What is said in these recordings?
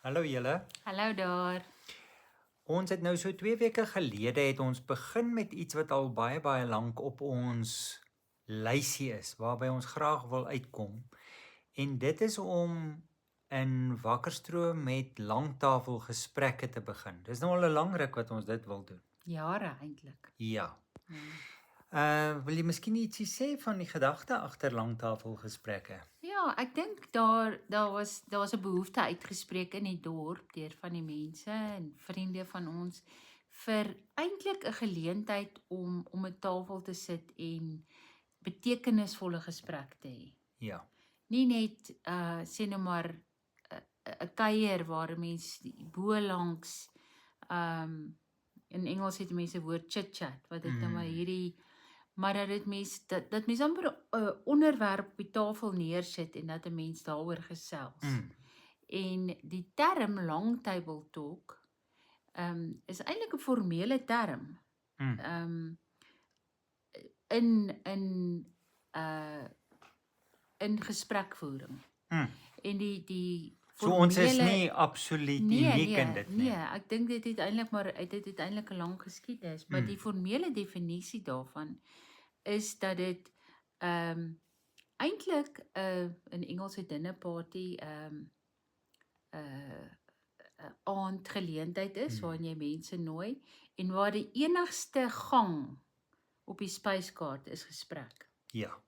Hallo julle. Hallo daar. Ons het nou so 2 weke gelede het ons begin met iets wat al baie lank op ons lysie is, waarby ons graag wil uitkom. En dit is om in Wakkerstroom met langtafelgesprekke te begin. Dis nou al 'n lang ruk wat ons dit wil doen. Jare eintlik. Ja. Ja. Wil jy miskien ietsie sê van die gedagte agter langtafelgesprekke? Ja, ek dink daar's 'n behoefte uitgespreek in die dorp deur van die mense en vriende van ons vir eintlik 'n geleentheid om 'n tafel te sit en betekenisvolle gesprek te hê. Ja. Nie net sê nou maar 'n kuier waar 'n mens bo langs in Engels het mense woord chit-chat wat dit nou maar hierdie maar dat mens amper 'n onderwerp op die tafel neersit en dat 'n mens daaroor gesels. En die term long table talk is eintlik 'n formele term. In gesprekvoering. En die So ons is nie absoluut uniek in dit nie. Nee, ek dink dit het eintlik 'n lang geskiedenis, maar die formele definisie daarvan is dat dit eintlik in Engels 'n dinner party 'n aandgeleentheid is waarin jy mense nooi en waar die enigste gang op die spyskaart is gesprek. Ja.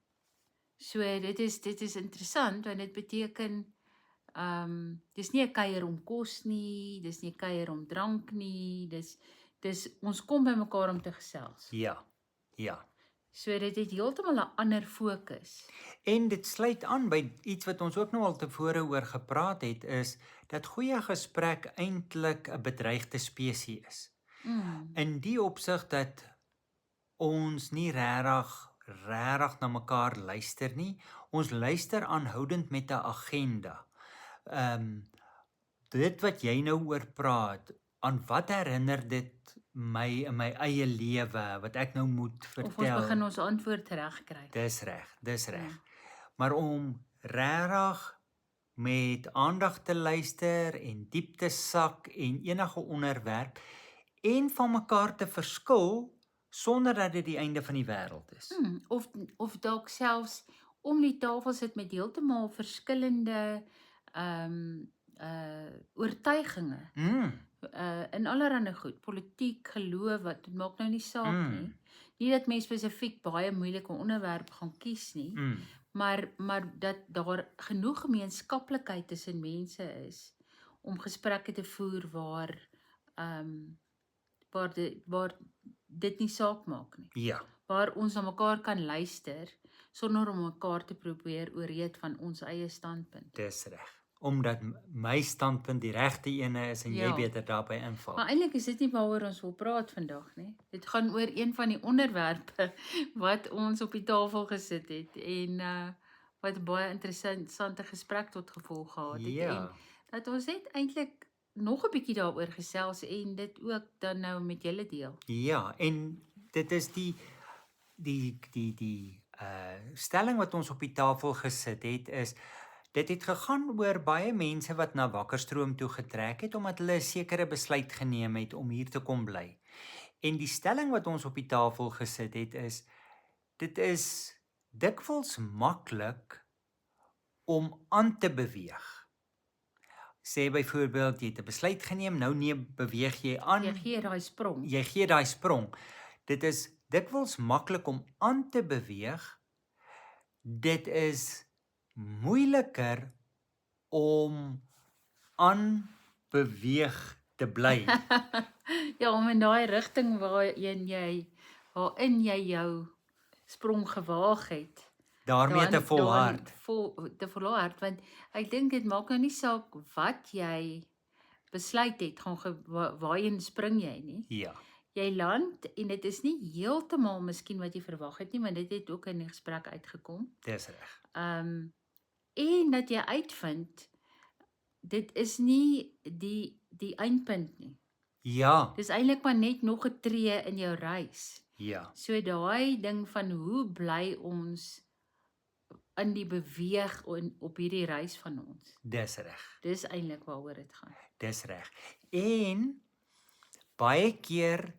So dit is interessant want dit beteken dis nie 'n kuier om kos nie, dis nie 'n kuier om drank nie, dis ons kom bymekaar om te gesels. Ja. Ja. So dit het heeltemal 'n ander fokus. En dit sluit aan by iets wat ons ook nou al tevore oor gepraat het, is dat goeie gesprek eintlik 'n bedreigde spesies is. In die opsig dat ons nie regtig na mekaar luister nie. Ons luister aanhoudend met 'n agenda. Dit wat jy nou oor praat, aan wat herinner dit my in my eie lewe wat ek nou moet vertel? Of ons begin ons antwoord reg kry. Dis reg. Maar om regtig met aandag te luister en diep te sak en enige onderwerp en van mekaar te verskil sonder dat dit die einde van die wêreld is. Of dalk selfs om die tafel sit met heeltemal verskillende oortuigings. In allerlei goed, politiek, geloof, dit maak nou nie saak nie. Nie dat mense spesifiek baie moeilike onderwerpe gaan kies nie, maar dat daar genoeg gemeenskaplikheid tussen mense is om gesprekke te voer waar dit nie saak maak nie. Ja. Waar ons na mekaar kan luister sonder om mekaar te probeer oorreed van ons eie standpunt. Dis reg. Omdat my standpunt die regte ene is en jy beter daarbey inval. Maar eintlik is dit nie waaroor ons wil praat vandag nie. Dit gaan oor een van die onderwerpe wat ons op die tafel gesit het en wat baie interessante gesprek tot gevolg gehad het. En dat ons net eintlik nog 'n bietjie daaroor gesels en dit ook dan nou met julle deel. Ja, en dit is die stelling wat ons op die tafel gesit het is dit het gegaan oor baie mense wat na Wakkerstroom toe getrek het omdat hulle 'n sekere besluit geneem het om hier te kom bly. En die stelling wat ons op die tafel gesit het is dit is dikwels maklik om aan te beweeg. Sê byvoorbeeld jy het 'n besluit geneem, nou beweeg jy aan. Jy gee daai sprong. Dit is dikwels maklik om aan te beweeg. Dit is moeiliker om aan beweeg te bly. Ja, om in daai rigting waarin jy jou sprong gewaag het. Daarmee te volhard. Want ek dink dit maak nou nie saak wat jy besluit het, waarheen spring jy nie. Ja. Jy land en dit is nie heeltemal miskien wat jy verwag het nie, maar dit het ook in die gesprek uitgekom. Dis reg. En dat jy uitvind dit is nie die eindpunt nie. Ja. Dis eintlik maar net nog 'n tree in jou reis. Ja. So daai ding van hoe bly ons in die beweeg op hierdie reis van ons. Dis reg. Dis eintlik waaroor dit gaan. Dis reg. En baie keer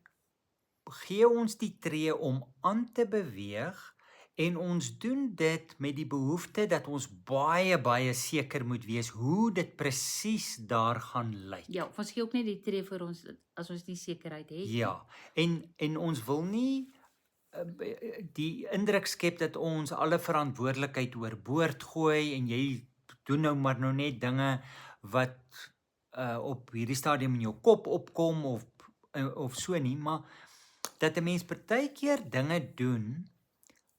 gee ons die tree om aan te beweeg en ons doen dit met die behoefte dat ons baie seker moet wees hoe dit presies daar gaan lyk. Ja, of ons gee ook nie die tree vir ons as ons nie sekerheid het. Ja, en ons wil nie die indruk skep dat ons alle verantwoordelikheid oorboord gooi en jy doen nou maar nou net dinge wat op hierdie stadium in jou kop opkom of so nie, maar dat 'n mens partykeer dinge doen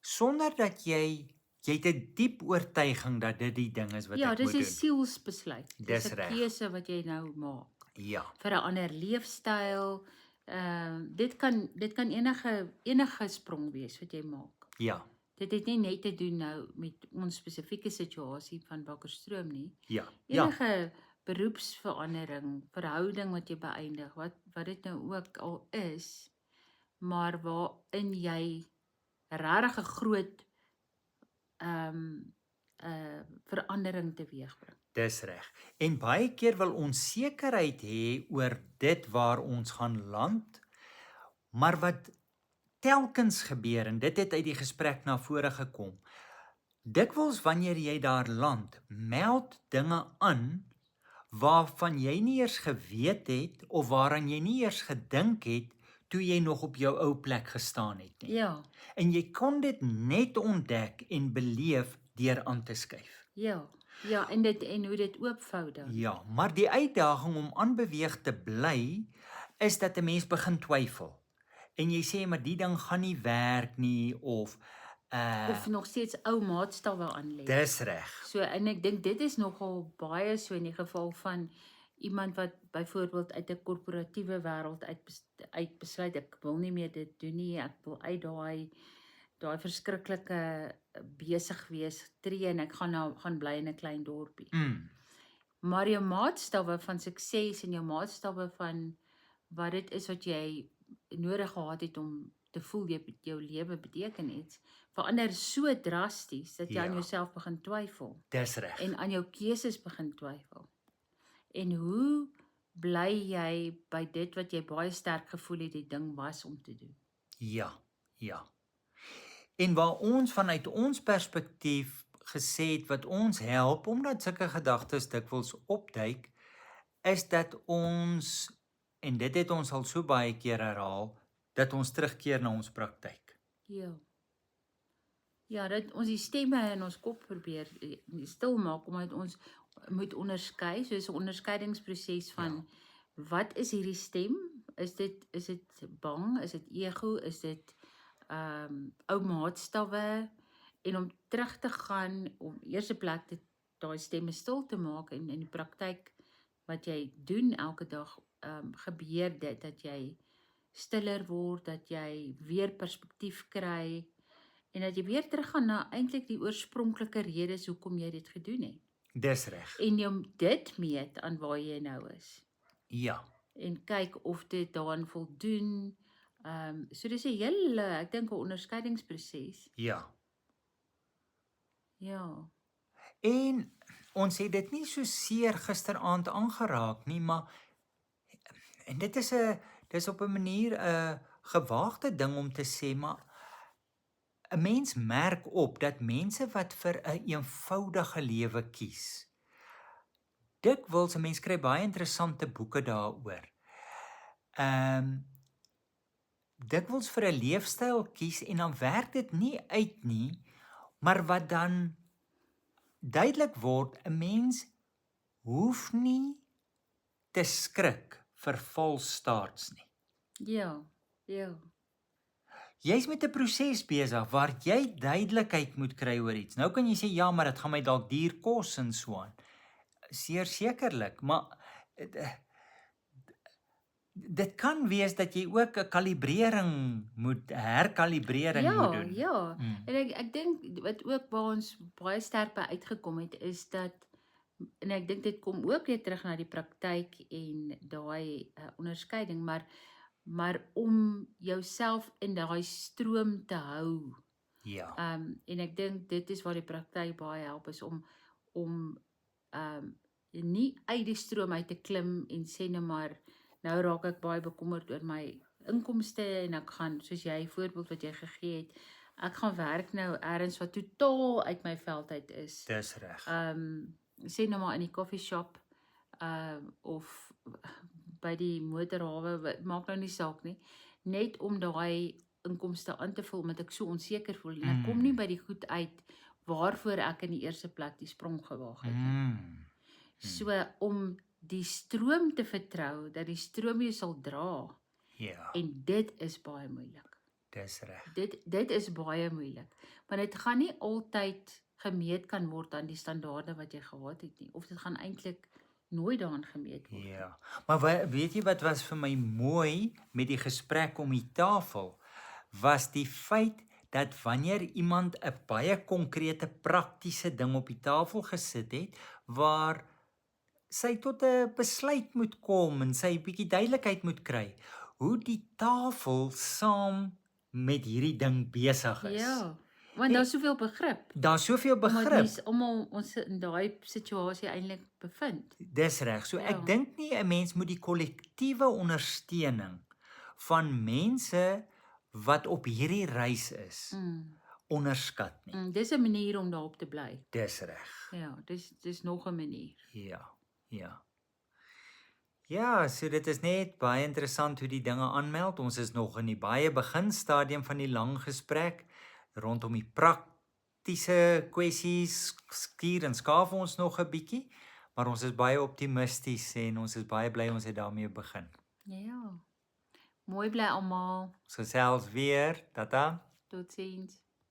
sonder dat jy het 'n diep oortuiging dat dit die ding is wat Ja, ek dis moet 'n doen. sielsbesluit. Dis Dis 'n reg. keuse wat jy nou maak Ja, vir 'n ander leefstyl. Dit kan enige sprong wees wat jy maak. ja, Dit het nie net te doen nou met ons spesifieke situasie van Wakkerstroom nie. ja, Enige beroepsverandering, verhouding wat jy beëindig, wat dit nou ook al is, maar waarin jy regtig 'n groot verandering teweegbring. dis reg. En baie keer wil ons sekerheid hê oor dit waar ons gaan land, maar wat telkens gebeur en dit het uit die gesprek na vore gekom. Dikwels wanneer jy daar land, meld dinge aan waarvan jy nie eers geweet het of waaraan jy nie eers gedink het toe jy nog op jou ou plek gestaan het nie. Ja, En jy kon dit net ontdek en beleef deur aan te skuif. ja, en hoe dit oopvou dan. Ja, maar die uitdaging om aanbeweeg te bly is dat 'n mens begin twyfel. En jy sê maar die ding gaan nie werk nie of Of nog steeds ou maatstawwe aanlê. dis reg. So, en ek dink dit is nogal baie so in die geval van iemand wat byvoorbeeld uit 'n korporatiewe wêreld uit besluit ek wil nie meer dit doen nie, ek wil uit daai verskriklike besig wees tree en ek gaan bly in 'n klein dorpie. Maar jou maatstawwe van sukses en jou maatstawwe van wat dit is wat jy nodig gehad het om te voel jou lewe beteken iets, verander so drasties dat jy aan Ja. jouself begin twyfel Dis reg. en aan jou keuses begin twyfel. En hoe bly jy by dit wat jy baie sterk gevoel het die ding was om te doen? Ja, ja. En waar ons vanuit ons perspektief gesê het wat ons help omdat sulke gedagtes dikwels opduik, is dat ons en dit het ons al so baie keer herhaal dat ons terugkeer na ons praktyk. Ja. Ja, dat ons die stemme in ons kop probeer stil maak omdat ons moet onderskei, soos 'n onderskeidingsproses van wat is hierdie stem? Is dit bang? Is dit ego? Is dit ou maatstawwe? En om terug te gaan om eerste plek daai stemme stil te maak en in die praktyk wat jy doen elke dag gebeur dit dat jy stiller word, dat jy weer perspektief kry en dat jy weer teruggaan na eintlik die oorspronklike redes hoekom jy dit gedoen het. Dis reg. En jy dit meet aan waar jy nou is. Ja. En kyk of dit daaraan voldoen. So dis 'n hele, ek dink 'n onderskeidingsproses. Ja. Ja. En ons het dit nie so seer gisteraand aangeraak nie, maar en dis op 'n manier 'n gewaagde ding om te sê, maar 'n mens merk op dat mense wat vir 'n eenvoudige lewe kies, dikwels 'n mens kry baie interessante boeke daaroor. Dikwels vir 'n leefstyl kies en dan werk dit nie uit nie, maar wat dan duidelik word, 'n mens hoef nie te skrik vir false starts nie. Ja. Ja. Jy's met 'n proses besig waar jy duidelikheid moet kry oor iets. Nou kan jy sê ja, maar dit gaan my dalk duur kos en so aan. Sekerlik, maar dit kan wees dat jy ook 'n herkalibrering moet doen. Ja. En ek dink wat ook waar ons baie sterk by uitgekom het is dat, en ek dink dit kom ook weer terug na die praktyk en daai onderskeiding, maar om jouself in daai stroom te hou Ja. En ek dink dit is waar die praktyk baie help is om nie uit die stroom uit te klim en sê nou maar nou raak ek baie bekommerd oor my inkomste en ek gaan soos jy voorbeeld wat jy gegee het, ek gaan werk nou ergens wat totaal uit my veld uit is. Dis reg. Sê nou maar in die coffee shop of by die motorhawe, maak nou nie saak nie, net om daai inkomste aan te vul omdat ek so onseker voel en ek kom nie by die goed uit waarvoor ek in die eerste plek die sprong gewaag het nie. So om die stroom te vertrou dat die stroom jou sal dra. Ja. En dit is baie moeilik. Dis reg. Dit is baie moeilik. Want dit gaan nie altyd gemeet kan word aan die standaarde wat jy gehad het nie, of dit gaan eintlik nooit daaraan gemeet word. Ja. Maar weet jy wat was vir my mooi met die gesprek om die tafel? Was die feit dat wanneer iemand 'n baie konkrete praktiese ding op die tafel gesit het waar sy tot 'n besluit moet kom en sy bietjie duidelikheid moet kry hoe die tafel saam met hierdie ding besig is. Ja, want daar's soveel begrip. Daar's soveel begrip. Ons almal ons in daai situasie eintlik bevind. Dis reg. So ek Ja. dink nie 'n mens moet die kollektiewe ondersteuning van mense wat op hierdie reis is onderskat nie. Dis 'n manier om daarop te bly. Dis reg. Ja, dis nog 'n manier. Ja. Ja, so dit is net baie interessant hoe die dinge aanmeld. Ons is nog in die baie beginstadium van die lang gesprek rondom die praktiese kwessies. Skuur en skaaf ons nog 'n bietjie, maar ons is baie optimisties en ons is baie bly ons het daarmee begin. Ja. Mooi bly almal. Ons gesels weer. Tata. Totsiens.